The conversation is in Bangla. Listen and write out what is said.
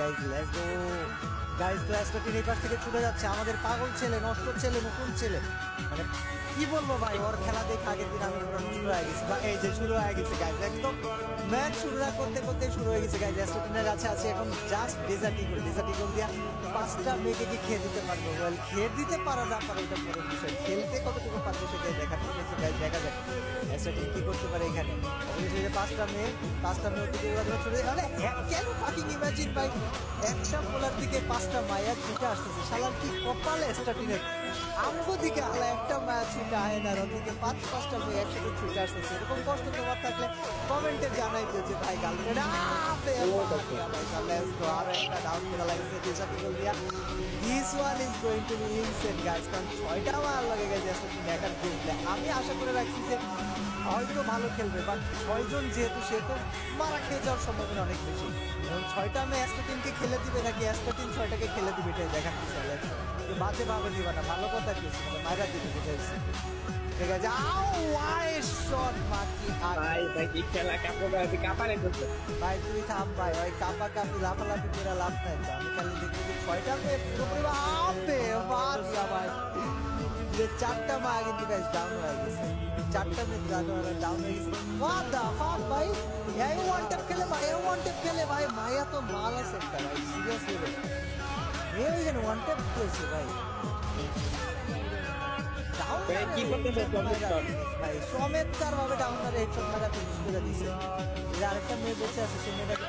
Guys let's go guys. তো অ্যাস্ট্রাটিন এই পাশ থেকে ছুটে যাচ্ছে, আমাদের পাগল ছেলে, নষ্ট ছেলে, নতুন ছেলে, মানে কি বলবো ভাই, ওর খেলা দেখে আগের দিন আমি পুরো শুরু হয়ে গেছি। বা এই যে শুরু হয়ে গেছে গাইস, একদম ম্যাচ শুরু না করতে করতে শুরু হয়ে গেছে গাইস। অ্যাস্ট্রাটিনের কাছে আছে এখন জাস্ট ডেজার্টিগল দিয়া 5টা মেয়েকে কি খেয়ে দিতে পারবো? ওয়েল, খেয়ে দিতে পারা না পারা এটা বড় বিষয়, খেলতে কতটুকু পারবো সেটাই দেখার ঠিক গাইস, দেখা যাক অ্যাস্ট্রাটিন কি করতে পারে এখানে। অবশ্যই যে 5টা মেয়ে দিকে উড়াধুরা ছড়ে মানে কেন ফাকিং ইমাজিন ভাই, একটা পোলার দিকে 5টা মায়া ছুটে আসতেছে, শালার কি কপাল অ্যাস্ট্রাটিনের। আমগো দিকে আলা একটা মায়া ছুটে আয় না, ওদিকে 5-5টা মেয়ে একসাথে ছুটে আসতেছে। এরকম কষ্ট তোমার থাকলে কমেন্টে জানাই দিও যে ভাই গার্লফ্রেন্ড আর একটা ডাউন করা লাগছে ডিজার্টিগল দিয়া। This one is going to be insane guys, কারণ 6টা মার লাগে গেছে অ্যাস্ট্রাটিন দেখার গেমপ্লে। আমি আশা করে রাখছি যে হয়তো ভালো খেলবে, বাট 6জন যেহেতু সেহেতু মারা খেয়ে যাওয়ার সম্ভাবনা অনেক বেশি। এবং 6টা আমি অ্যাস্ট্রাটিনকে খেলে দিবে নাকি অ্যাস্ট্রাটিন 6টাকে খেলে দিবে, এটাই দেখার বিষয় লাগছে। বাজে ভাবে দিবা না, ভালো কথা কি মায়েরা দিতে বুঝাইছে। ঠিক আছে, আও ওয়াই শট মাকি ভাই ভাই কি খেলা কাপারে করছে। ভাই তুই থাম ভাই, ওই কাপা কাপি লাফালাফি করে লাভ নাই তো। আমি খালি দেখি যে 6টা মেয়ে পুরোপুরি আপে বাড়িয়া ভাই, যে 4টা মা কিন্তু গাইস ডাউন হয়ে গেছে, 4টা মেয়ে ডাউন হয়ে গেছে। হোয়াট দা ফাক ভাই, এই ওয়ান ট্যাপ খেলে ভাই, এই ওয়ান ট্যাপ খেলে ভাই, মায়া তো মাল আছে একটা ভাই, সিরিয়াসলি ভাই মেয়ে ওইখানে ওয়ান ট্যাপ খেলছে ভাই। ডাউন ভাই, কি করতেছে চমৎকার। ভাই চমৎকার ভাবে ডাউন মারে হেডশট মারা ফিনিশ করে দিছে। যে আরেকটা মেয়ে বেঁচে আছে, সে মেয়েটাকে